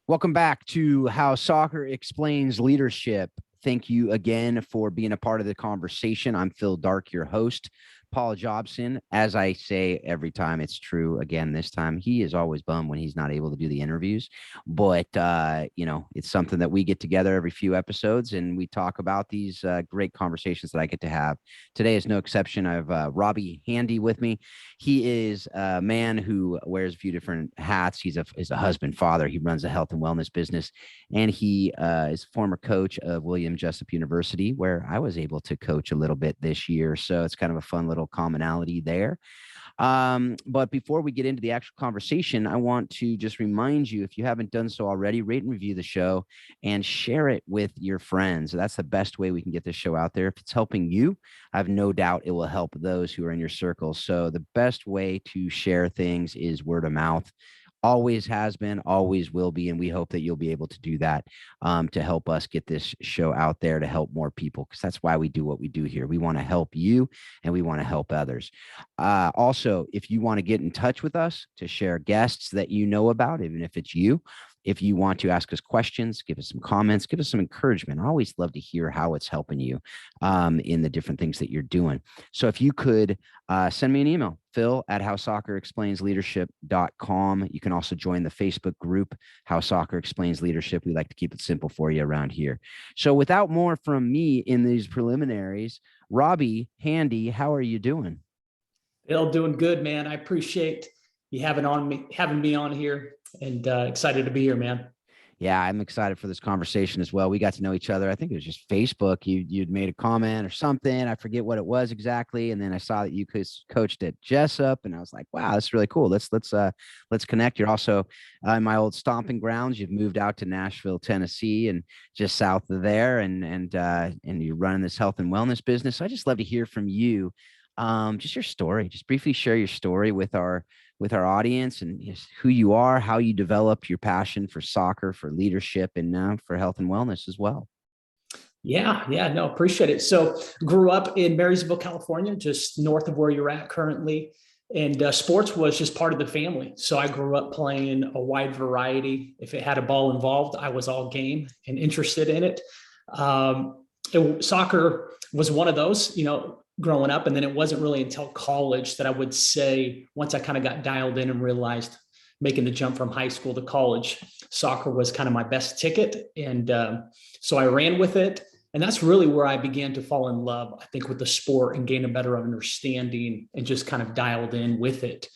Welcome back to How Soccer Explains Leadership. Thank you again for being a part of the conversation. I'm Phil Dark, your host. Paul Jobson, as I say every time, it's true again this time. He is always bummed when he's not able to do the interviews, but it's something that we get together every few episodes and we talk about these great conversations that I get to have. Today is no exception. I have Robbie Handy with me. He is a man who wears a few different hats. He's a husband, father. He runs a health and wellness business, and he is a former coach of William Jessup University, where I was able to coach a little bit this year. So it's kind of a fun little commonality there. But before we get into the actual conversation, I want to just remind you, if you haven't done so already, rate and review the show and share it with your friends. That's the best way we can get this show out there. If it's helping you, I have no doubt it will help those who are in your circle. So the best way to share things is word of mouth. Always has been, always will be. And we hope that you'll be able to do that to help us get this show out there to help more people, because that's why we do what we do here. We want to help you and we want to help others. Also, if you want to get in touch with us to share guests that you know about, even if it's you, if you want to ask us questions, give us some comments, give us some encouragement. I always love to hear how it's helping you in the different things that you're doing. So if you could send me an email, phil@howsoccerexplainsleadership.com. You can also join the Facebook group, How Soccer Explains Leadership. We like to keep it simple for you around here. So without more from me in these preliminaries, Robbie Handy, how are you doing? Bill, doing good, man. I appreciate you having me on here, and excited to be here, man. Yeah, I'm excited for this conversation as well. We got to know each other. I think it was just Facebook. You'd made a comment or something. I forget what it was exactly. And then I saw that you coached at Jessup, and I was like, wow, that's really cool. Let's connect. You're also in my old stomping grounds. You've moved out to Nashville, Tennessee, and just south of there, and you're running this health and wellness business. So I just love to hear from you. Just your story. Just briefly share your story with our audience, and who you are, how you develop your passion for soccer, for leadership, and now for health and wellness as well. Yeah, no, appreciate it. So grew up in Marysville, California, just north of where you're at currently. And sports was just part of the family. So I grew up playing a wide variety. If it had a ball involved, I was all game and interested in it. Soccer was one of those, growing up. And then it wasn't really until college that I would say, once I kind of got dialed in and realized making the jump from high school to college, soccer was kind of my best ticket. And so I ran with it. And that's really where I began to fall in love, I think, with the sport and gain a better understanding, and just kind of dialed in with it.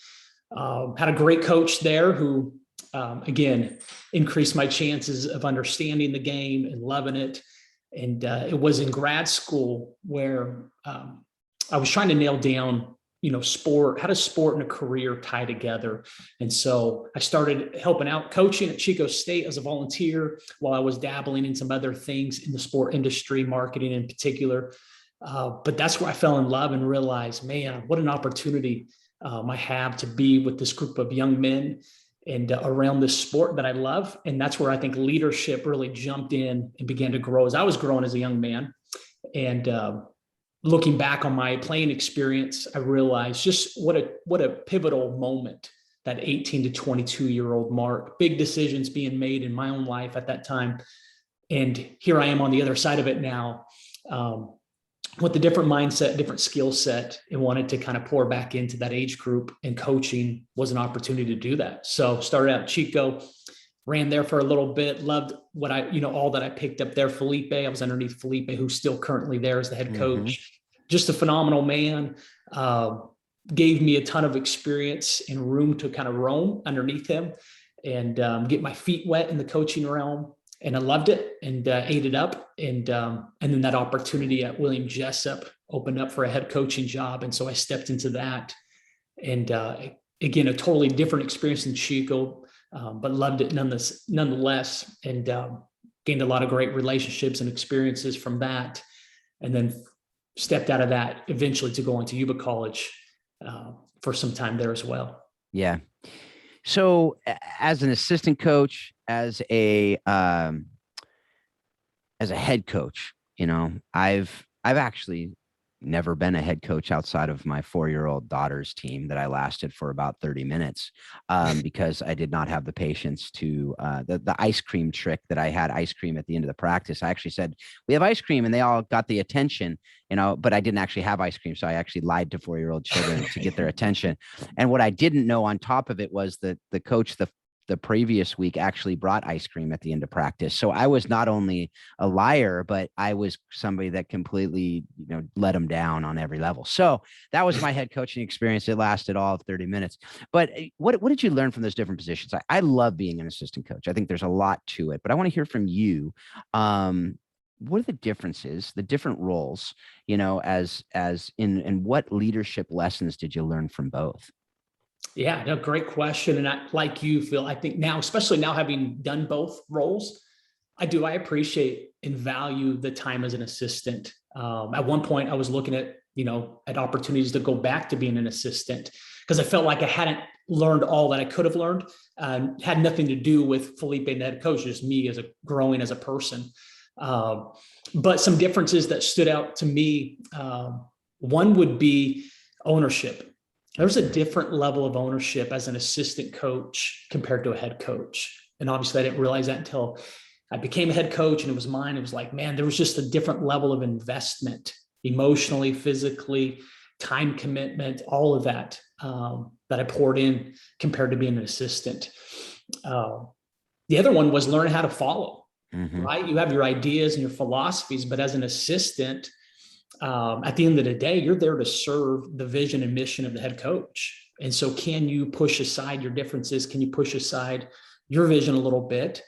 Had a great coach there who, again, increased my chances of understanding the game and loving it. And it was in grad school where I was trying to nail down, sport, how does sport and a career tie together? And so I started helping out coaching at Chico State as a volunteer while I was dabbling in some other things in the sport industry, marketing in particular. But that's where I fell in love and realized, man, what an opportunity I have to be with this group of young men and around this sport that I love. And that's where I think leadership really jumped in and began to grow as I was growing as a young man. And looking back on my playing experience, I realized just what a pivotal moment, that 18 to 22-year-old mark, big decisions being made in my own life at that time. And here I am on the other side of it now, with a different mindset, different skill set, and wanted to kind of pour back into that age group, and coaching was an opportunity to do that. So started out at Chico, ran there for a little bit, loved what all that I picked up there. Felipe, I was underneath Felipe, who's still currently there as the head coach. Just a phenomenal man, gave me a ton of experience and room to kind of roam underneath him and get my feet wet in the coaching realm. And I loved it and ate it up. And then that opportunity at William Jessup opened up for a head coaching job. And so I stepped into that. And again, a totally different experience than Chico, but loved it nonetheless, and gained a lot of great relationships and experiences from that. And then stepped out of that eventually to go into Yuba College for some time there as well. Yeah. So as an assistant coach, as a head coach, I've actually never been a head coach outside of my 4-year-old daughter's team that I lasted for about 30 minutes because I did not have the patience to the ice cream trick that I had ice cream at the end of the practice. I actually said, we have ice cream, and they all got the attention, but I didn't actually have ice cream. So I actually lied to 4-year-old children to get their attention. And what I didn't know on top of it was that the coach, the previous week actually brought ice cream at the end of practice. So I was not only a liar, but I was somebody that completely, let them down on every level. So that was my head coaching experience. It lasted all of 30 minutes. But what did you learn from those different positions? I love being an assistant coach. I think there's a lot to it, but I want to hear from you. What are the differences, the different roles, as in what leadership lessons did you learn from both? Yeah, no, great question. And like you, Phil, I think now, especially now having done both roles, I appreciate and value the time as an assistant. At one point I was looking at, at opportunities to go back to being an assistant because I felt like I hadn't learned all that I could have learned. Had nothing to do with Felipe and the head coach, just me growing as a person. But some differences that stood out to me, one would be ownership. There's a different level of ownership as an assistant coach compared to a head coach. And obviously I didn't realize that until I became a head coach and it was mine. It was like, man, there was just a different level of investment, emotionally, physically, time commitment, all of that, that I poured in compared to being an assistant. The other one was learn how to follow, right? You have your ideas and your philosophies, but as an assistant, at the end of the day, you're there to serve the vision and mission of the head coach. And so can you push aside your differences? Can you push aside your vision a little bit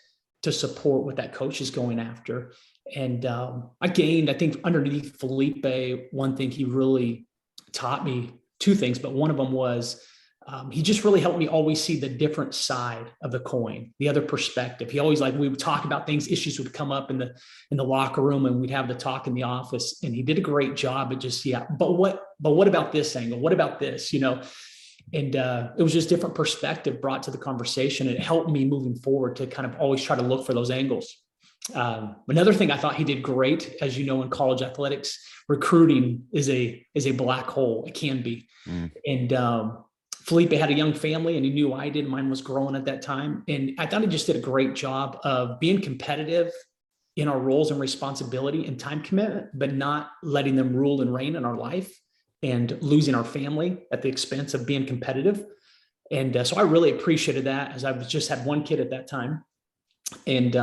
to support what that coach is going after? And I think underneath Felipe, one thing he really taught me, two things, but one of them was he just really helped me always see the different side of the coin, the other perspective. He always we would talk about things, issues would come up in the locker room, and we'd have the talk in the office. And he did a great job at just, but what about this angle? What about this? And it was just different perspective brought to the conversation. It helped me moving forward to kind of always try to look for those angles. Another thing I thought he did great, as you know, in college athletics, recruiting is a black hole. It can be. And Felipe had a young family, and he knew I did. Mine was growing at that time. And I thought he just did a great job of being competitive in our roles and responsibility and time commitment, but not letting them rule and reign in our life and losing our family at the expense of being competitive. And so I really appreciated that, as I just had one kid at that time. And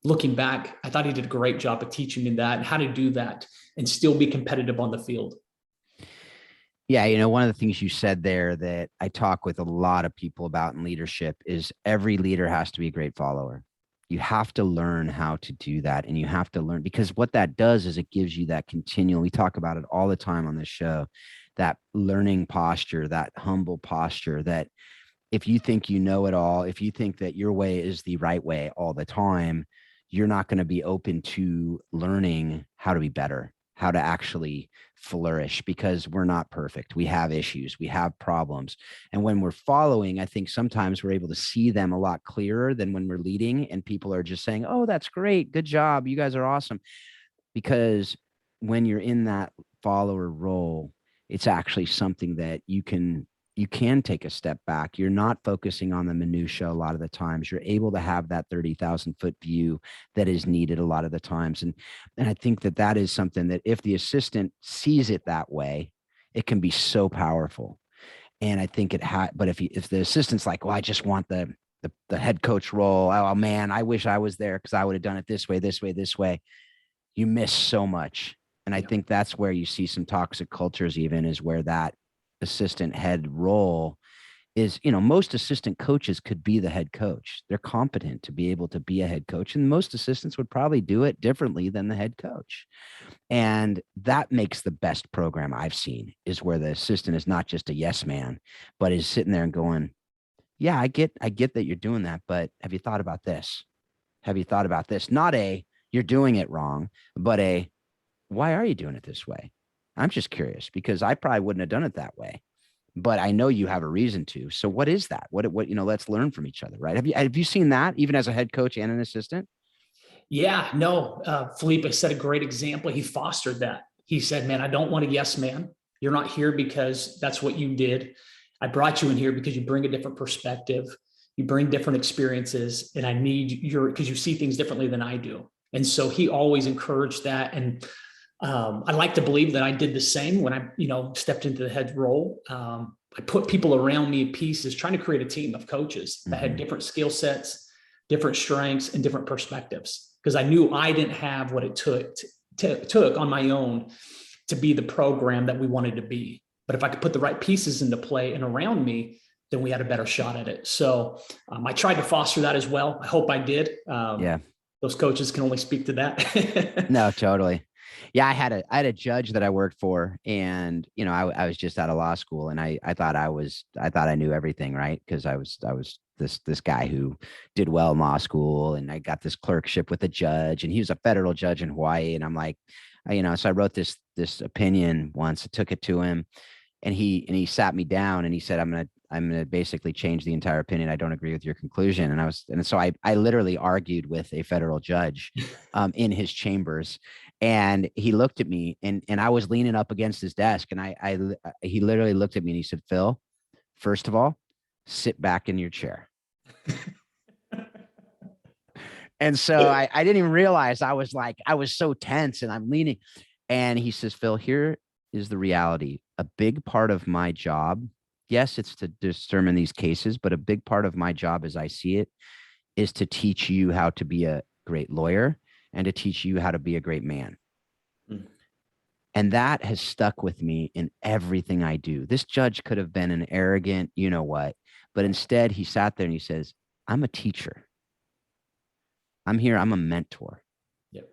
looking back, I thought he did a great job of teaching me that and how to do that and still be competitive on the field. Yeah, one of the things you said there that I talk with a lot of people about in leadership is every leader has to be a great follower. You have to learn how to do that, and you have to learn, because what that does is it gives you that continual, we talk about it all the time on this show, that learning posture, that humble posture, that if you think you know it all, if you think that your way is the right way all the time, you're not going to be open to learning how to be better, how to actually flourish, because we're not perfect. We have issues, we have problems. And when we're following, I think sometimes we're able to see them a lot clearer than when we're leading and people are just saying, oh, that's great, good job, you guys are awesome. Because when you're in that follower role, it's actually something that you can take a step back. You're not focusing on the minutia a lot of the times. You're able to have that 30,000 foot view that is needed a lot of the times. And I think that is something that if the assistant sees it that way, it can be so powerful. And I think but if the assistant's like, well, I just want the head coach role. Oh man, I wish I was there because I would have done it this way, this way, this way. You miss so much. And I think that's where you see some toxic cultures, even, is where that assistant head role is. Most assistant coaches could be the head coach. They're competent to be able to be a head coach, and most assistants would probably do it differently than the head coach. And that makes the best program I've seen, is where the assistant is not just a yes man, but is sitting there and going, yeah, I get that you're doing that, but have you thought about this? Have you thought about this? Not a, you're doing it wrong, but a, why are you doing it this way? I'm just curious, because I probably wouldn't have done it that way, but I know you have a reason to. So what is that? What, let's learn from each other, right? Have you seen that even as a head coach and an assistant? Yeah, no, Felipe set a great example. He fostered that. he said, man, I don't want a yes man. You're not here because that's what you did. I brought you in here because you bring a different perspective. You bring different experiences, and I need because you see things differently than I do. And so he always encouraged that. And I like to believe that I did the same when I, stepped into the head role. I put people around me in pieces, trying to create a team of coaches that had different skill sets, different strengths, and different perspectives. Because I knew I didn't have what it took on my own to be the program that we wanted to be. But if I could put the right pieces into play and around me, then we had a better shot at it. So I tried to foster that as well. I hope I did. Yeah. Those coaches can only speak to that. No, totally. Yeah. I had a judge that I worked for, and, I was just out of law school, and I thought I knew everything. Right. Cause I was this guy who did well in law school, and I got this clerkship with a judge, and he was a federal judge in Hawaii. And I'm like, so I wrote this opinion once, I took it to him, and he sat me down, and he said, I'm going to basically change the entire opinion. I don't agree with your conclusion. And so I literally argued with a federal judge in his chambers, and he looked at me, and I was leaning up against his desk, and he literally looked at me, and he said, Phil, first of all, sit back in your chair. And so I didn't even realize I was so tense, and I'm leaning, and he says, Phil, here is the reality. A big part of my job, yes, it's to determine these cases, but a big part of my job, as I see it, is to teach you how to be a great lawyer and to teach you how to be a great man. Mm. And that has stuck with me in everything I do. This judge could have been an arrogant, but instead he sat there and he says, I'm a teacher. I'm here. I'm a mentor. Yep.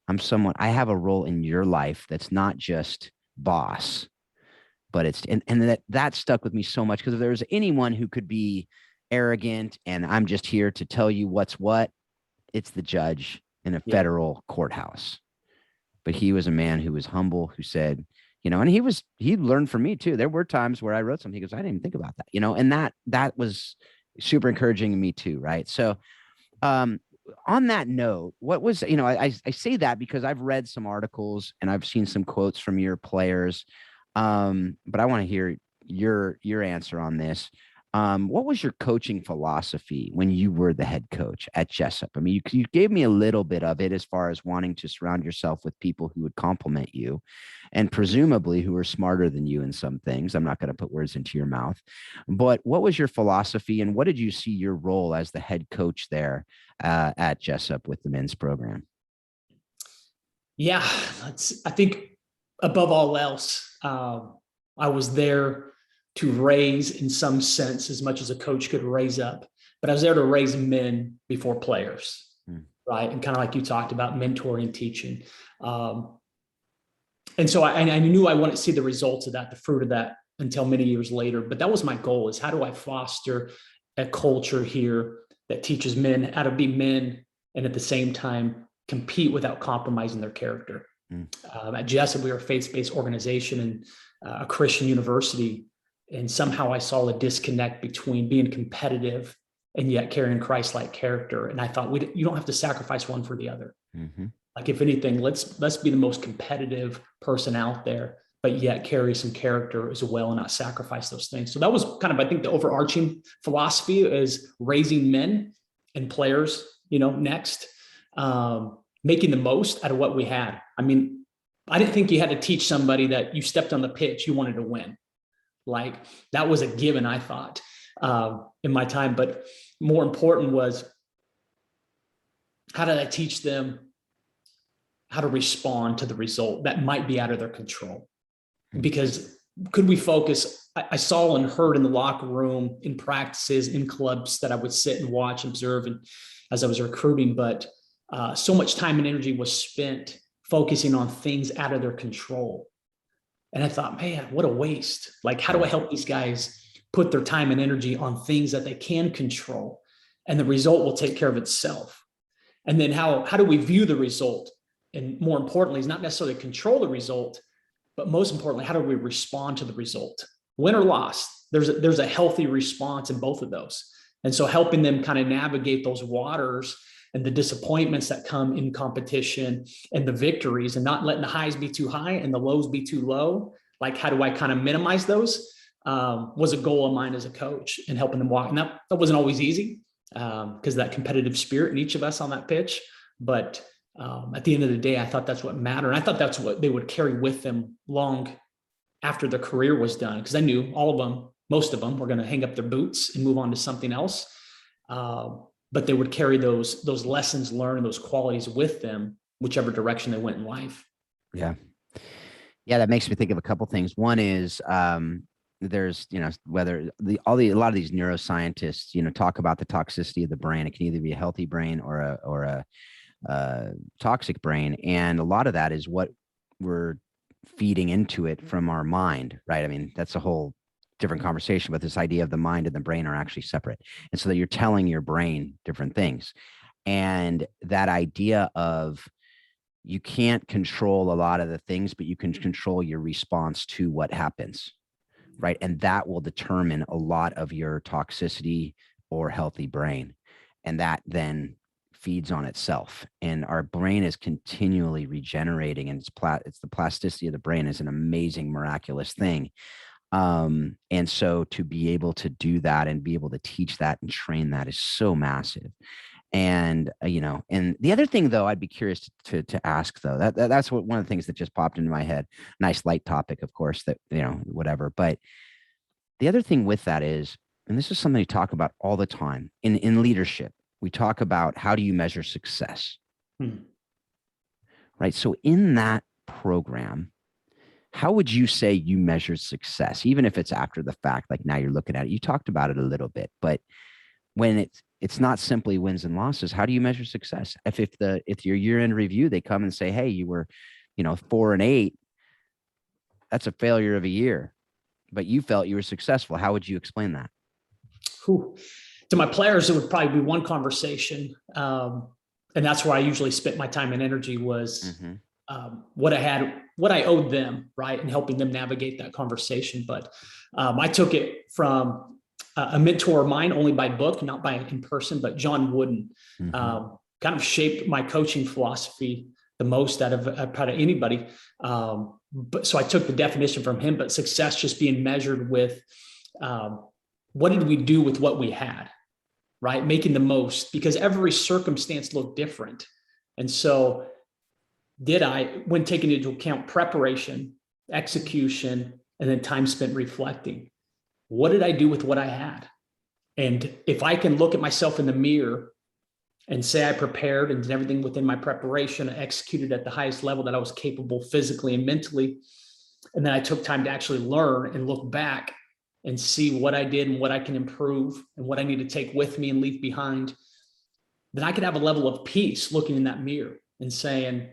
I have a role in your life that's not just boss, but it's, and that stuck with me so much, because if there was anyone who could be arrogant and I'm just here to tell you what's what, it's the judge in a federal courthouse. But he was a man who was humble, who said, and he learned from me too. There were times where I wrote something, he goes, I didn't even think about that, and that was super encouraging to me too. Right. So, on that note, what was, I say that because I've read some articles and I've seen some quotes from your players. But I want to hear your answer on this. What was your coaching philosophy when you were the head coach at Jessup? I mean, you gave me a little bit of it as far as wanting to surround yourself with people who would compliment you and presumably who are smarter than you in some things. I'm not going to put words into your mouth, but what was your philosophy, and what did you see your role as the head coach there at Jessup with the men's program? Yeah, I think above all else, I was there to raise, in some sense, as much as a coach could raise up, but I was there to raise men before players, right? And kind of like you talked about, mentoring and teaching. And so I knew I wanted to see the results of that, the fruit of that, until many years later. But that was my goal: is how do I foster a culture here that teaches men how to be men, and at the same time compete without compromising their character. At Jessup, we are a faith-based organization and a Christian university. And somehow I saw a disconnect between being competitive and yet carrying Christ-like character. And I thought, you don't have to sacrifice one for the other. Mm-hmm. Like, if anything, let's be the most competitive person out there, but yet carry some character as well and not sacrifice those things. So that was kind of, I think, the overarching philosophy is raising men and players, next, making the most out of what we had. I mean, I didn't think you had to teach somebody that you stepped on the pitch, you wanted to win. Like, that was a given, I thought, in my time. But more important was, how did I teach them how to respond to the result that might be out of their control? Because could we focus? I saw and heard in the locker room, in practices, in clubs that I would sit and watch, observe, and as I was recruiting, but so much time and energy was spent focusing on things out of their control. And I thought, man, what a waste. Like, how do I help these guys put their time and energy on things that they can control, and the result will take care of itself? And then how do we view the result? And more importantly, is not necessarily control the result, but most importantly, how do we respond to the result? Win or loss, there's a healthy response in both of those. And so helping them kind of navigate those waters and the disappointments that come in competition and the victories, and not letting the highs be too high and the lows be too low. Like, how do I kind of minimize those? Was a goal of mine as a coach, and helping them walk. And that wasn't always easy, because that competitive spirit in each of us on that pitch. But at the end of the day, I thought that's what mattered. And I thought that's what they would carry with them long after their career was done, because I knew all of them, most of them, were going to hang up their boots and move on to something else. But they would carry those lessons learned, those qualities with them, whichever direction they went in life. Yeah. Yeah. That makes me think of a couple things. One is, there's, whether a lot of these neuroscientists, talk about the toxicity of the brain. It can either be a healthy brain or a toxic brain. And a lot of that is what we're feeding into it from our mind, right? I mean, that's a whole different conversation, but this idea of the mind and the brain are actually separate. And so that you're telling your brain different things. And that idea of, you can't control a lot of the things, but you can control your response to what happens. Right. And that will determine a lot of your toxicity or healthy brain. And that then feeds on itself. And our brain is continually regenerating, and it's the plasticity of the brain is an amazing, miraculous thing. And so to be able to do that and be able to teach that and train that is so massive. And, and the other thing, though, I'd be curious to ask, though, that's one of the things that just popped into my head. Nice light topic, of course, that, whatever. But the other thing with that is, and this is something we talk about all the time in leadership, we talk about, how do you measure success? Right. So in that program, how would you say you measure success, even if it's after the fact, like now you're looking at it? You talked about it a little bit, but when it's not simply wins and losses, how do you measure success? If your year-end review, they come and say, hey, you were, 4-8, that's a failure of a year, but you felt you were successful. How would you explain that? To my players, it would probably be one conversation. And that's where I usually spent my time and energy, was what I owed them, right? And helping them navigate that conversation. But I took it from a mentor of mine, only by book, not by in person, but John Wooden, kind of shaped my coaching philosophy the most out of anybody. But so I took the definition from him, but success just being measured with, what did we do with what we had, right? Making the most, because every circumstance looked different. And so when taking into account preparation, execution, and then time spent reflecting, what did I do with what I had? And if I can look at myself in the mirror and say I prepared and did everything within my preparation, I executed at the highest level that I was capable physically and mentally, and then I took time to actually learn and look back and see what I did and what I can improve and what I need to take with me and leave behind, then I could have a level of peace looking in that mirror and saying,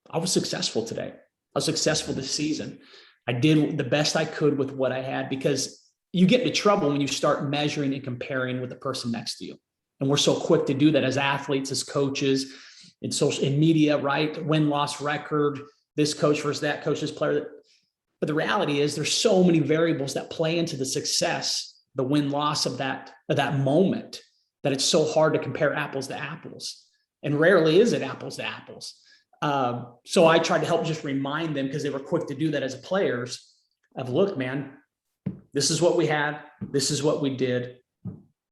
I was successful today. I was successful this season. I did the best I could with what I had, because you get into trouble when you start measuring and comparing with the person next to you. And we're so quick to do that as athletes, as coaches, in media, right? Win-loss record, this coach versus that coach, this player. But the reality is, there's so many variables that play into the success, the win-loss of that moment, that it's so hard to compare apples to apples. And rarely is it apples to apples. So I tried to help just remind them, because they were quick to do that as players, of, look, man, this is what we had. This is what we did.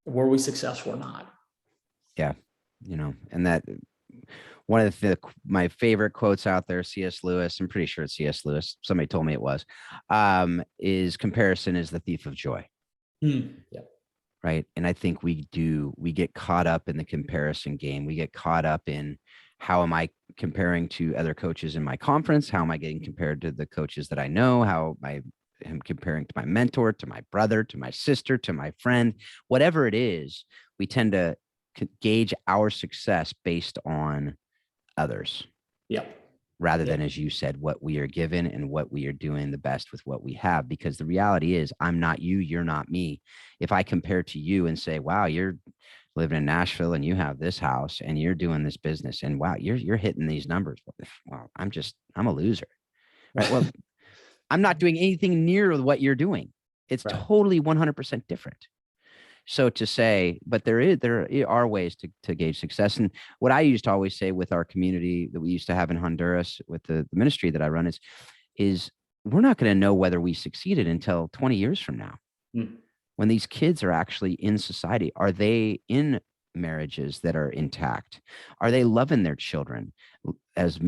Were we successful or not? Yeah. And that one of my favorite quotes out there, C.S. Lewis, I'm pretty sure it's C.S. Lewis. Somebody told me it was, is comparison is the thief of joy. Yeah. Right. And I think we get caught up in the comparison game. We get caught up in, how am I comparing to other coaches in my conference? How am I getting compared to the coaches that I know? How am I comparing to my mentor, to my brother, to my sister, to my friend? Whatever it is, we tend to gauge our success based on others. Yep. Rather than, as you said, what we are given and what we are doing the best with what we have. Because the reality is, I'm not you, you're not me. If I compare to you and say, wow, you're living in Nashville and you have this house and you're doing this business, and wow, you're hitting these numbers. Well, I'm a loser. Right. Well, I'm not doing anything near what you're doing. It's totally 100% different. so to say, but there are ways to gauge success. And what I used to always say with our community that we used to have in Honduras with the ministry that I run is we're not going to know whether we succeeded until 20 years from now. Mm. When these kids are actually in society, are they in marriages that are intact? Are they loving their children as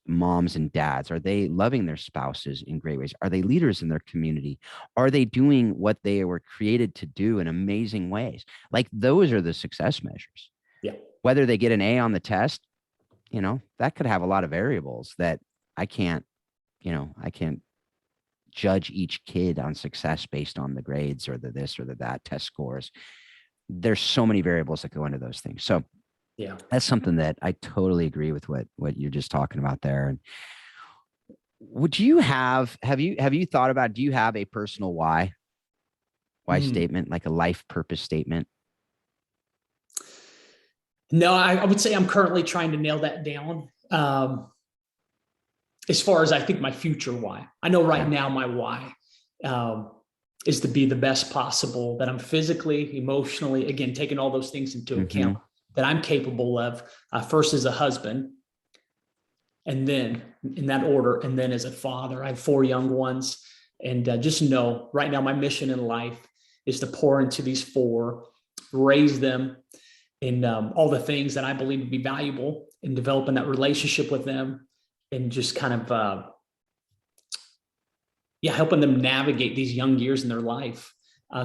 moms and dads? Are they loving their spouses in great ways? Are they leaders in their community? Are they doing what they were created to do in amazing ways? Like, those are the success measures. Yeah. Whether they get an A on the test, that could have a lot of variables that I can't judge each kid on success based on the grades or the this or the that test scores. There's so many variables that go into those things. So yeah, that's something that I totally agree with what you're just talking about there. And would you have you thought about, do you have a personal why statement, like a life purpose statement? No, I would say I'm currently trying to nail that down. As far as I think my future why, I know right now my why is to be the best possible, that I'm physically, emotionally, again, taking all those things into account, that I'm capable of, first as a husband, and then in that order, and then as a father. I have 4 young ones, and just know right now my mission in life is to pour into these 4, raise them in all the things that I believe to be valuable, in developing that relationship with them, and just kind of, helping them navigate these young years in their life.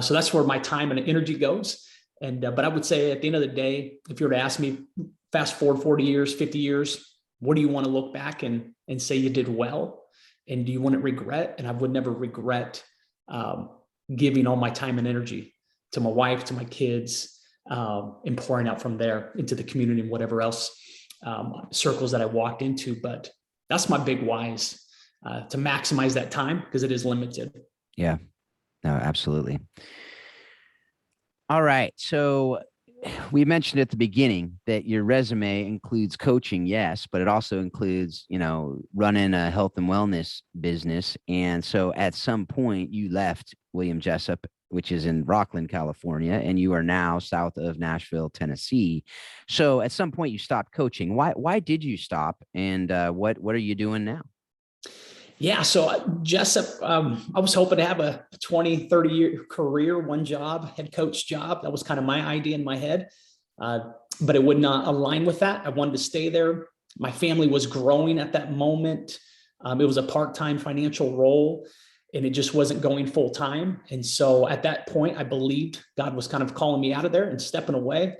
So that's where my time and energy goes. And, but I would say at the end of the day, if you were to ask me, fast forward 40 years, 50 years, what do you want to look back and say you did well? And do you want to regret? And I would never regret giving all my time and energy to my wife, to my kids, and pouring out from there into the community and whatever else circles that I walked into. But that's my big whys, to maximize that time, because it is limited. Yeah, no, absolutely. All right. So we mentioned at the beginning that your resume includes coaching, yes, but it also includes, running a health and wellness business. And so at some point you left William Jessup, which is in Rockland, California, and you are now south of Nashville, Tennessee. So at some point you stopped coaching. Why did you stop? And what are you doing now? Yeah. So Jessup, I was hoping to have a 20, 30-year career, one job, head coach job. That was kind of my idea in my head. But it would not align with that. I wanted to stay there. My family was growing at that moment. It was a part-time financial role, and it just wasn't going full time. And so at that point, I believed God was kind of calling me out of there and stepping away.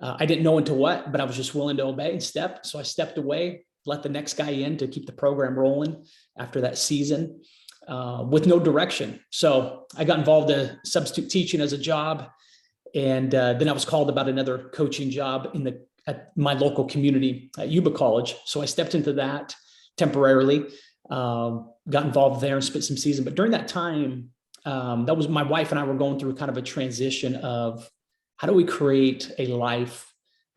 I didn't know into what, but I was just willing to obey and step. So I stepped away, let the next guy in to keep the program rolling after that season, with no direction. So I got involved in substitute teaching as a job. And then I was called about another coaching job at my local community at Yuba College. So I stepped into that temporarily, got involved there and spent some season. But during that time, that was my wife and I were going through kind of a transition of how do we create a life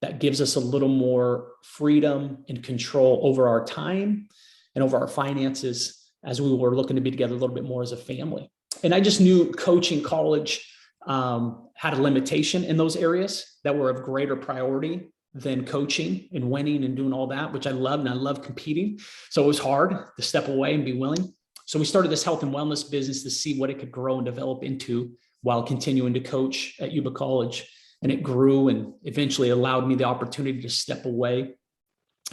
that gives us a little more freedom and control over our time and over our finances, as we were looking to be together a little bit more as a family. And I just knew coaching college had a limitation in those areas that were of greater priority than coaching and winning and doing all that, which I love, and I love competing. So it was hard to step away and be willing. So we started this health and wellness business to see what it could grow and develop into while continuing to coach at Yuba College. And it grew and eventually allowed me the opportunity to step away.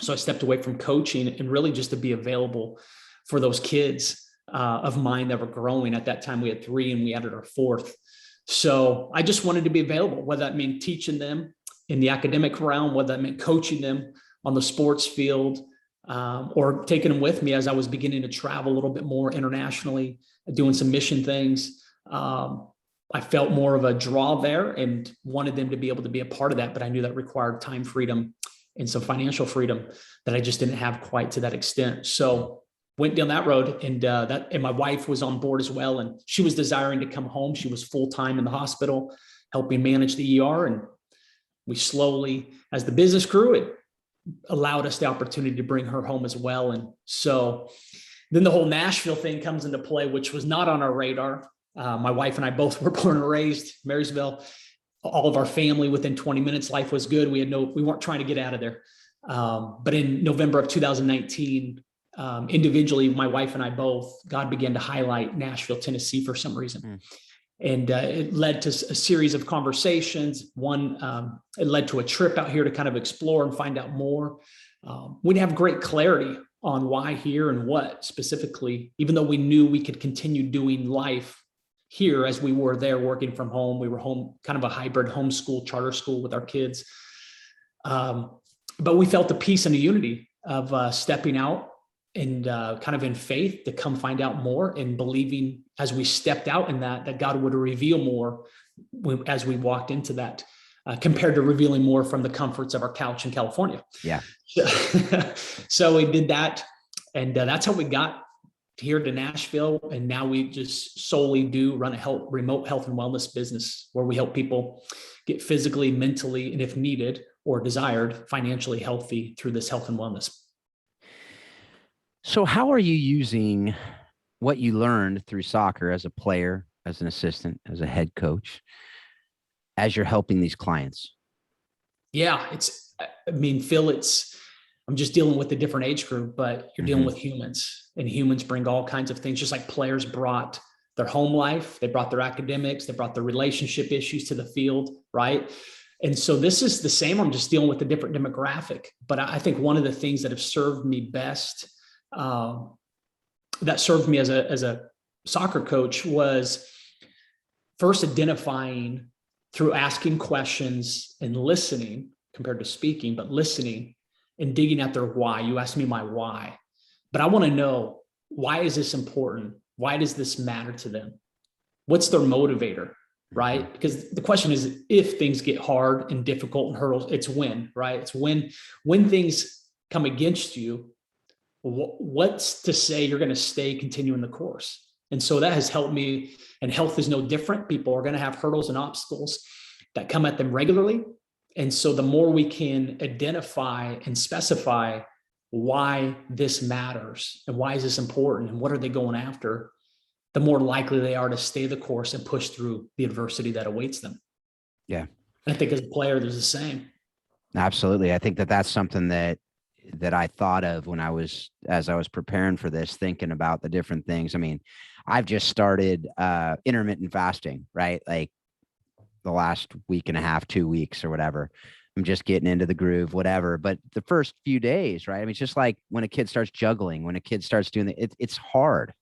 So I stepped away from coaching and really just to be available for those kids of mine that were growing. At that time, we had 3 and we added our 4th. So I just wanted to be available, whether that meant teaching them in the academic realm, whether that meant coaching them on the sports field, or taking them with me as I was beginning to travel a little bit more internationally, doing some mission things. I felt more of a draw there and wanted them to be able to be a part of that, but I knew that required time freedom and some financial freedom that I just didn't have quite to that extent. So went down that road, and my wife was on board as well. And she was desiring to come home. She was full-time in the hospital, helping manage the ER. And we slowly, as the business grew, it allowed us the opportunity to bring her home as well. And so then the whole Nashville thing comes into play, which was not on our radar. My wife and I both were born and raised Marysville. all of our family within 20 minutes. Life was good. We weren't trying to get out of there. But in November of 2019, individually, my wife and I both, God began to highlight Nashville, Tennessee for some reason. Mm. And it led to a series of conversations. One, it led to a trip out here to kind of explore and find out more. We didn't have great clarity on why here and what specifically, even though we knew we could continue doing life here as we were there working from home. We were home, kind of a hybrid homeschool, charter school with our kids. But we felt the peace and the unity of stepping out and kind of in faith to come find out more, and believing as we stepped out in that God would reveal more as we walked into that, compared to revealing more from the comforts of our couch in California. Yeah. So we did that, and that's how we got here to Nashville. And now we just solely run a remote health and wellness business where we help people get physically, mentally, and if needed or desired, financially healthy through this health and wellness. So how are you using what you learned through soccer as a player, as an assistant, as a head coach, as you're helping these clients? Yeah, Phil, I'm just dealing with a different age group, but you're dealing with humans, and humans bring all kinds of things, just like players brought their home life, they brought their academics, they brought their relationship issues to the field, right? And so this is the same. I'm just dealing with a different demographic. But I think one of the things that have served me best, that served me as a soccer coach, was first identifying through asking questions and listening, compared to speaking, but listening and digging at their why. You asked me my why, but I want to know, why is this important? Why does this matter to them? What's their motivator, right? Because the question is, if things get hard and difficult and hurdles, it's when, right? It's when things come against you, what's to say you're going to stay continuing the course? And so that has helped me, and health is no different. People are going to have hurdles and obstacles that come at them regularly. And so the more we can identify and specify why this matters and why is this important and what are they going after, the more likely they are to stay the course and push through the adversity that awaits them. Yeah. I think as a player, there's the same. Absolutely. I think that's something that I thought of as I was preparing for this, thinking about the different things. I mean, I've just started intermittent fasting, right? Like the last week and a half, 2 weeks or whatever. I'm just getting into the groove, whatever. But the first few days, right? I mean, it's just like when a kid starts juggling, when a kid starts doing it's hard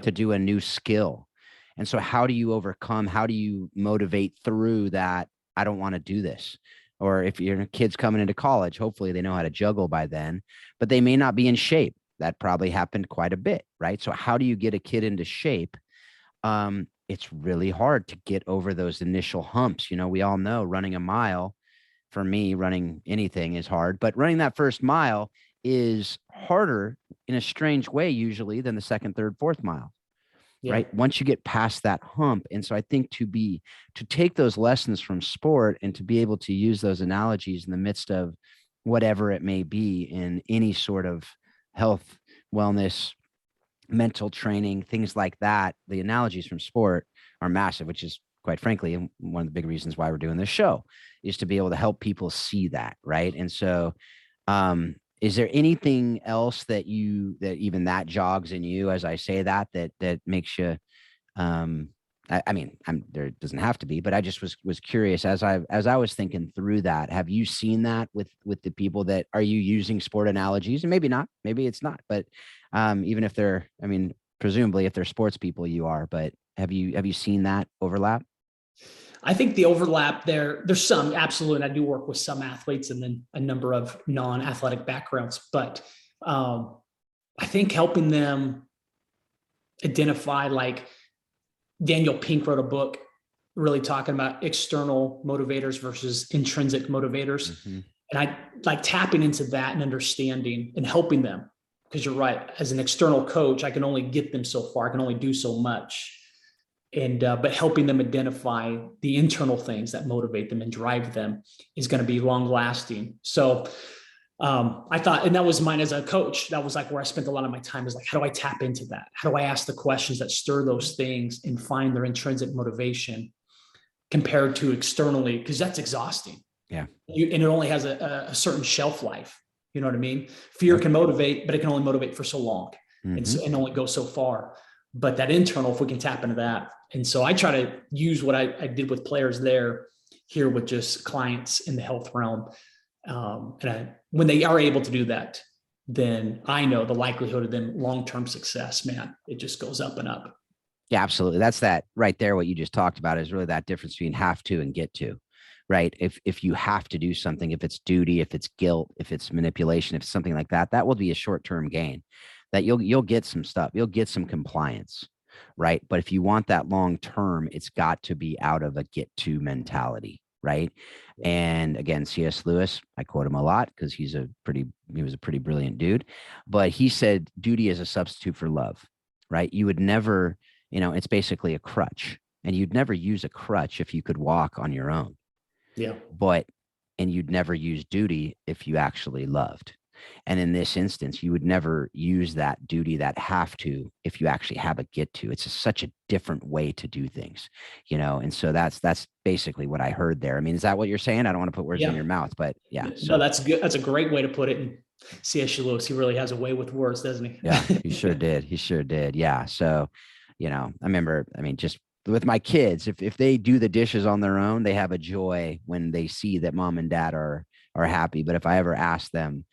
to do a new skill. And so how do you overcome? How do you motivate through that? I don't want to do this. Or if your kid's coming into college, hopefully they know how to juggle by then, but they may not be in shape. That probably happened quite a bit, right? So how do you get a kid into shape? It's really hard to get over those initial humps. You know, we all know running a mile, for me, running anything is hard, but running that first mile is harder in a strange way, usually, than the second, third, fourth mile. Yeah. Right. Once you get past that hump. And so I think to take those lessons from sport and to be able to use those analogies in the midst of whatever it may be in any sort of health, wellness, mental training, things like that, the analogies from sport are massive, which is quite frankly one of the big reasons why we're doing this show, is to be able to help people see that. Right. And so, is there anything else that even that jogs in you as I say that makes you, there doesn't have to be, but I just was curious as I was thinking through that. Have you seen that with the people that are you using sport analogies? And maybe not, maybe it's not, but even if they're, presumably if they're sports people, you are, but have you seen that overlap? I think the overlap there's some, absolutely. I do work with some athletes and then a number of non-athletic backgrounds, but I think helping them identify, like Daniel Pink wrote a book really talking about external motivators versus intrinsic motivators. Mm-hmm. And I like tapping into that and understanding and helping them, because you're right. As an external coach, I can only get them so far. I can only do so much. And, but helping them identify the internal things that motivate them and drive them is going to be long lasting. So I thought, and that was mine as a coach, that was like where I spent a lot of my time, is like, how do I tap into that? How do I ask the questions that stir those things and find their intrinsic motivation? compared to externally, because that's exhausting. Yeah. And it only has a certain shelf life. You know what I mean? Fear can motivate, but it can only motivate for so long and only go so far. But that internal, if we can tap into that. And so I try to use what I did with players there here with just clients in the health realm. When they are able to do that, then I know the likelihood of them long-term success, man, it just goes up and up. Yeah, absolutely. That's that right there. What you just talked about is really that difference between have to and get to, right? If you have to do something, if it's duty, if it's guilt, if it's manipulation, if it's something like that, that will be a short-term gain. That you'll get some stuff, you'll get some compliance, right? But if you want that long-term, it's got to be out of a get-to mentality, right? And again, C.S. Lewis, I quote him a lot because he was a pretty brilliant dude, but he said duty is a substitute for love, right? You would never, it's basically a crutch, and you'd never use a crutch if you could walk on your own. Yeah. And you'd never use duty if you actually loved. And in this instance, you would never use that duty, that have to, if you actually have a get to. It's such a different way to do things, and so that's basically what I heard there. I mean, is that what you're saying? I don't want to put words in your mouth, but yeah. So no, that's good. That's a great way to put it. And C.S. Lewis, he really has a way with words, doesn't he? Yeah, he sure did. He sure did. Yeah. So, I remember, just with my kids, if they do the dishes on their own, they have a joy when they see that mom and dad are happy. But if I ever ask them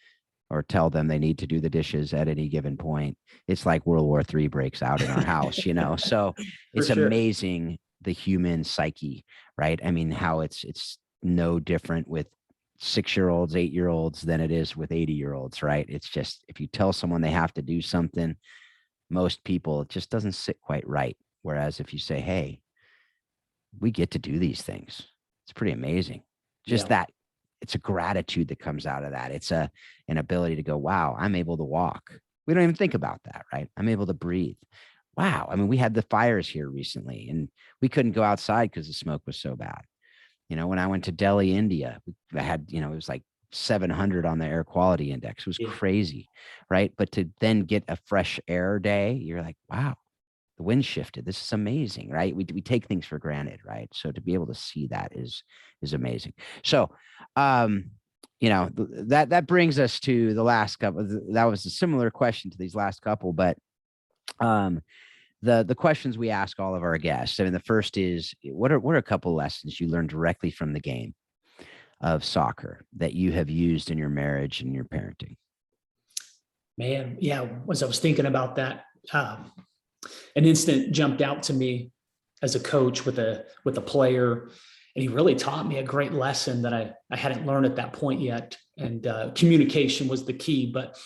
or tell them they need to do the dishes at any given point, it's like World War III breaks out in our house, so it's amazing, the human psyche, right? I mean, how it's no different with 6-year-olds, 8-year-olds than it is with 80-year-olds, right? It's just, if you tell someone they have to do something, most people, it just doesn't sit quite right. Whereas if you say, hey, we get to do these things, it's pretty amazing. Just that it's a gratitude that comes out of that. It's an ability to go, wow, I'm able to walk. We don't even think about that, right? I'm able to breathe. Wow. I mean, we had the fires here recently and we couldn't go outside because the smoke was so bad. When I went to Delhi, India, I had, it was like 700 on the air quality index. It was crazy, right? But to then get a fresh air day, you're like, wow, the wind shifted. This is amazing, right? We take things for granted, right? So to be able to see that is amazing. So, that brings us to the last couple. That was a similar question to these last couple, but the questions we ask all of our guests. I mean, the first is, what are a couple lessons you learned directly from the game of soccer that you have used in your marriage and your parenting? Man, yeah. As I was thinking about that, an instant jumped out to me as a coach with a player, and he really taught me a great lesson that I hadn't learned at that point yet. And communication was the key. But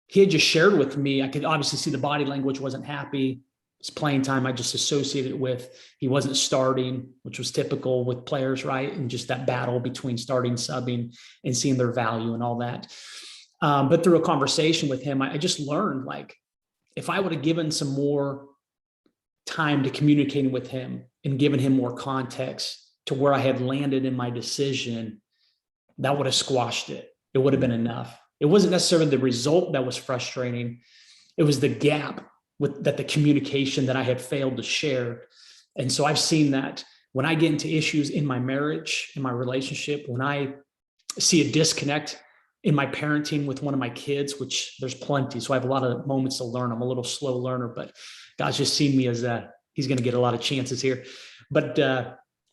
he had just shared with me, I could obviously see the body language wasn't happy. His playing time, I just associated with, he wasn't starting, which was typical with players, right? And just that battle between starting, subbing, and seeing their value and all that. But through a conversation with him, I just learned, like, if I would have given some more time to communicating with him and given him more context to where I had landed in my decision, that would have squashed it. It would have been enough. It wasn't necessarily the result that was frustrating. It was the gap that the communication that I had failed to share. And so I've seen that when I get into issues in my marriage, in my relationship, when I see a disconnect in my parenting with one of my kids, which there's plenty. So I have a lot of moments to learn. I'm a little slow learner, but God's just seen me as he's going to get a lot of chances here. But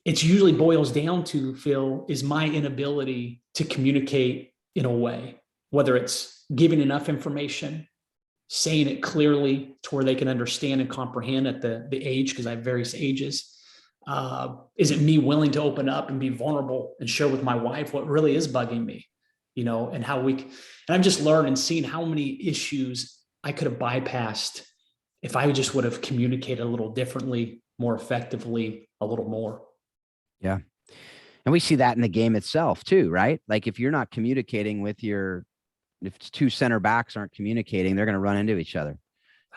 it usually boils down to, Phil, is my inability to communicate in a way, whether it's giving enough information, saying it clearly to where they can understand and comprehend at the age, because I have various ages. Is it me willing to open up and be vulnerable and share with my wife what really is bugging me? And and I'm just learning and seeing how many issues I could have bypassed if I just would have communicated a little differently, more effectively, a little more. Yeah. And we see that in the game itself too, right? Like if you're not communicating if it's two center backs aren't communicating, they're going to run into each other,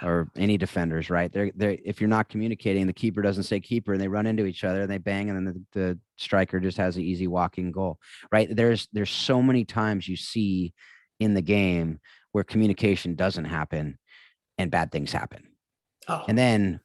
or any defenders, right? If you're not communicating, the keeper doesn't say keeper and they run into each other and they bang, and then the striker just has an easy walking goal, right? There's so many times you see in the game where communication doesn't happen and bad things happen. Oh. And then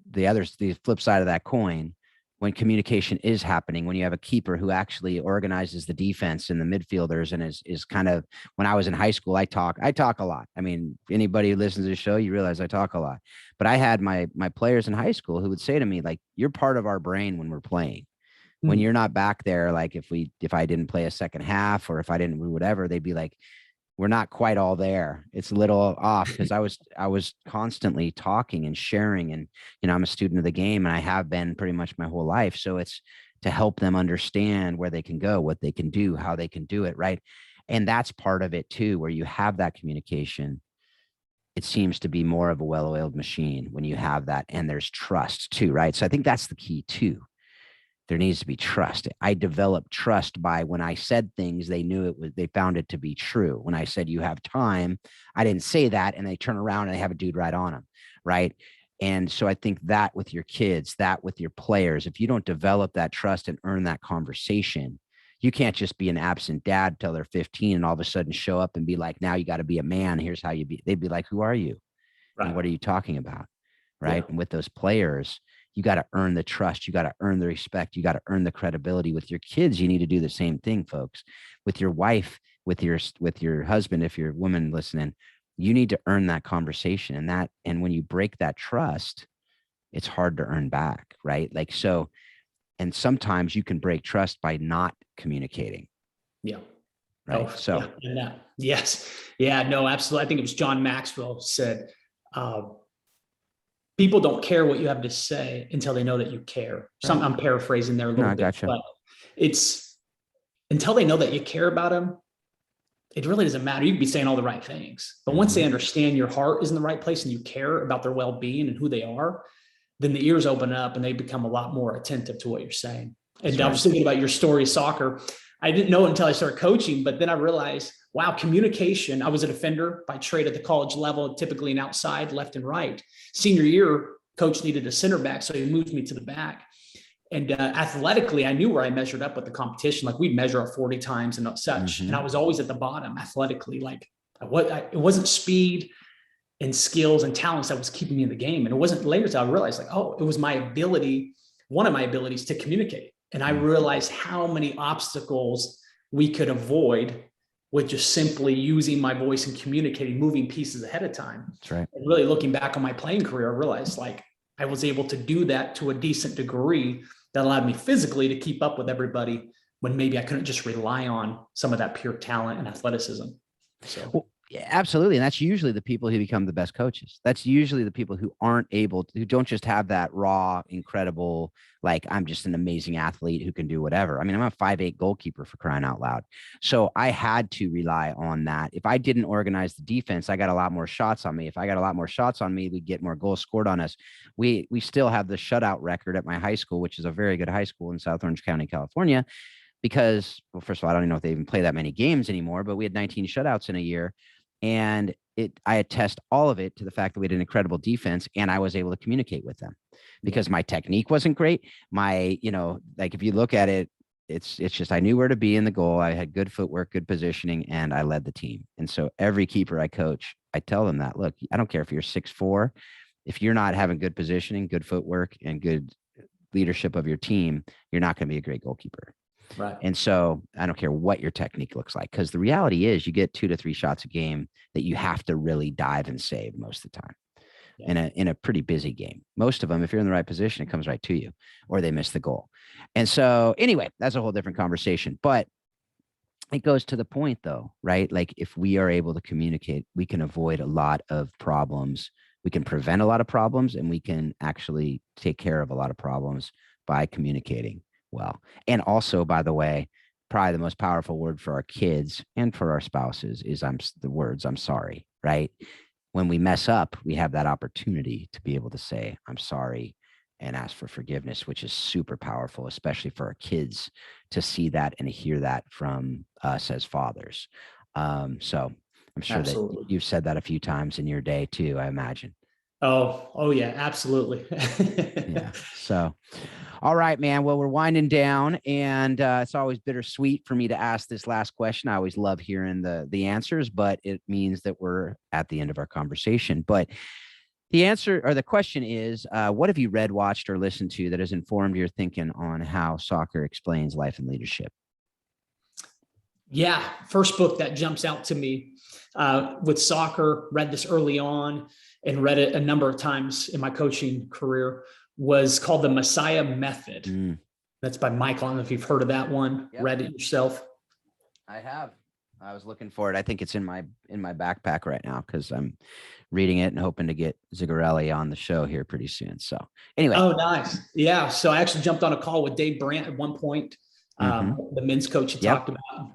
the flip side of that coin, when communication is happening, when you have a keeper who actually organizes the defense and the midfielders and is kind of, when I was in high school, I talk a lot. I mean, anybody who listens to the show, you realize I talk a lot, but I had my players in high school who would say to me, like, you're part of our brain when we're playing. When you're not back there, like if I didn't play a second half or if I didn't do whatever, they'd be like, we're not quite all there. It's a little off because I was constantly talking and sharing, and I'm a student of the game and I have been pretty much my whole life. So it's to help them understand where they can go, what they can do, how they can do it, right? And that's part of it too, where you have that communication. It seems to be more of a well-oiled machine when you have that, and there's trust too, right? So I think that's the key too. There needs to be trust. I developed trust by when I said things, they knew it was, they found it to be true. When I said, you have time, I didn't say that. And they turn around and they have a dude right on them. Right. And so I think that with your kids, that with your players, if you don't develop that trust and earn that conversation, you can't just be an absent dad till they're 15 and all of a sudden show up and be like, now you got to be a man. Here's how you be. They'd be like, who are you? Right. And what are you talking about? Right. Yeah. And with those players, you got to earn the trust. You got to earn the respect. You got to earn the credibility. With your kids, you need to do the same thing, folks. With your wife, with your husband, if you're a woman listening, you need to earn that conversation. And when you break that trust, it's hard to earn back, right? Like, so, and sometimes you can break trust by not communicating. Yeah. Right. So yes. Yeah, no, absolutely. I think it was John Maxwell said, people don't care what you have to say until they know that you care. Right. I'm paraphrasing there a little bit, gotcha. But it's until they know that you care about them, it really doesn't matter. You can be saying all the right things, but once they understand your heart is in the right place and you care about their well-being and who they are, then the ears open up and they become a lot more attentive to what you're saying. And I was thinking about your story, soccer. I didn't know it until I started coaching, but then I realized, wow, communication. I was a defender by trade at the college level, typically an outside, left and right. Senior year, coach needed a center back, so he moved me to the back. And athletically, I knew where I measured up with the competition. Like we'd measure up 40 times and such. And I was always at the bottom athletically. Like it wasn't speed and skills and talents that was keeping me in the game. And it wasn't later until I realized, like, oh, it was my ability, one of my abilities to communicate. And I realized how many obstacles we could avoid with just simply using my voice and communicating, moving pieces ahead of time. That's right. And really looking back on my playing career, I realized like I was able to do that to a decent degree that allowed me physically to keep up with everybody when maybe I couldn't just rely on some of that pure talent and athleticism. So. Well, yeah, absolutely. And that's usually the people who become the best coaches. That's usually the people who aren't able to, who don't just have that raw, incredible, like I'm just an amazing athlete who can do whatever. I mean, I'm a 5'8" goalkeeper for crying out loud. So I had to rely on that. If I didn't organize the defense, I got a lot more shots on me. If I got a lot more shots on me, we'd get more goals scored on us. We still have the shutout record at my high school, which is a very good high school in South Orange County, California. Because, well, first of all, I don't even know if they even play that many games anymore, but we had 19 shutouts in a year. And I attest all of it to the fact that we had an incredible defense and I was able to communicate with them because my technique wasn't great. My, like if you look at it, it's just, I knew where to be in the goal. I had good footwork, good positioning, and I led the team. And so every keeper I coach, I tell them that, look, I don't care if you're 6'4", if you're not having good positioning, good footwork, and good leadership of your team, you're not going to be a great goalkeeper. Right. And so I don't care what your technique looks like, because the reality is you get 2 to 3 shots a game that you have to really dive and save most of the time. Yeah. In a pretty busy game. Most of them, if you're in the right position, it comes right to you or they miss the goal. And so anyway, that's a whole different conversation, but it goes to the point though, right? Like if we are able to communicate, we can avoid a lot of problems. We can prevent a lot of problems and we can actually take care of a lot of problems by communicating well. And also, by the way, probably the most powerful word for our kids and for our spouses is the words, I'm sorry, right? When we mess up, we have that opportunity to be able to say, I'm sorry, and ask for forgiveness, which is super powerful, especially for our kids to see that and hear that from us as fathers. So I'm sure Absolutely. That you've said that a few times in your day too, I imagine. Oh yeah, absolutely. Yeah. So, all right, man. Well, we're winding down and it's always bittersweet for me to ask this last question. I always love hearing the answers, but it means that we're at the end of our conversation. But The answer or the question is, what have you read, watched, or listened to that has informed your thinking on how soccer explains life and leadership? Yeah, first book that jumps out to me with soccer, read this early on and read it a number of times in my coaching career, was called The Messiah Method. That's by Michael. I don't know if you've heard of that one. Yep. Read it yourself. I have. I was looking for it. I think it's in my backpack right now because I'm reading it and hoping to get Zigarelli on the show here pretty soon. So anyway. Oh, nice. Yeah. So I actually jumped on a call with Dave Brandt at one point, the men's coach you talked about.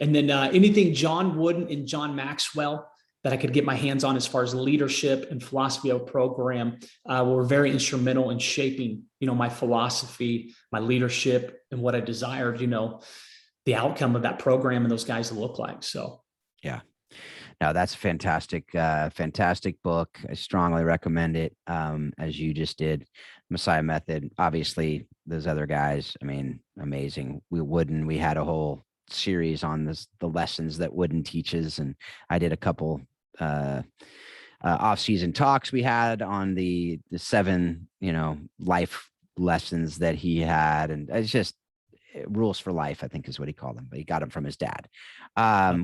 And then anything John Wooden and John Maxwell that I could get my hands on as far as leadership and philosophy of program were very instrumental in shaping, my philosophy, my leadership, and what I desired, the outcome of that program and those guys to look like. So, yeah. No, that's fantastic. Fantastic book. I strongly recommend it. As you just did, Messiah Method. Obviously, those other guys, I mean, amazing. We had a whole series on the lessons that Wooden teaches, and I did a couple off-season talks we had on the 7 life lessons that he had, and it's just rules for life, I think is what he called them, but he got them from his dad.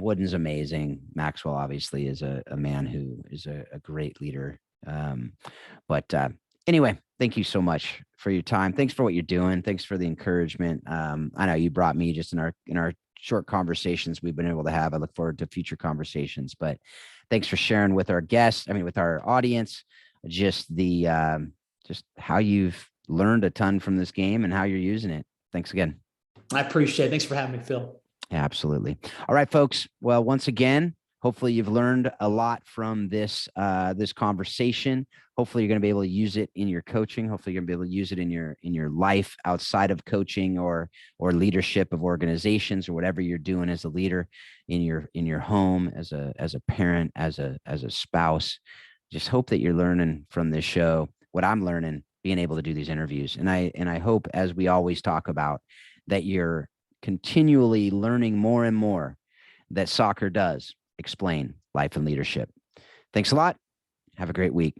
Wooden's amazing. Maxwell obviously is a man who is a great leader. But anyway, thank you so much for your time. Thanks for what you're doing. Thanks for the encouragement. I know you brought me just in our short conversations we've been able to have. I look forward to future conversations, but thanks for sharing with our guests. I mean, with our audience, just how you've learned a ton from this game and how you're using it. Thanks again. I appreciate it. Thanks for having me, Phil. Yeah, absolutely. All right, folks. Well, once again, hopefully you've learned a lot from this conversation. Hopefully you're going to be able to use it in your coaching. Hopefully you're going to be able to use it in your life outside of coaching or leadership of organizations or whatever you're doing as a leader in your home, as a parent, as a spouse. Just hope that you're learning from this show what I'm learning being able to do these interviews. And I hope, as we always talk about, that you're continually learning more and more that soccer does explain life and leadership. Thanks a lot. Have a great week.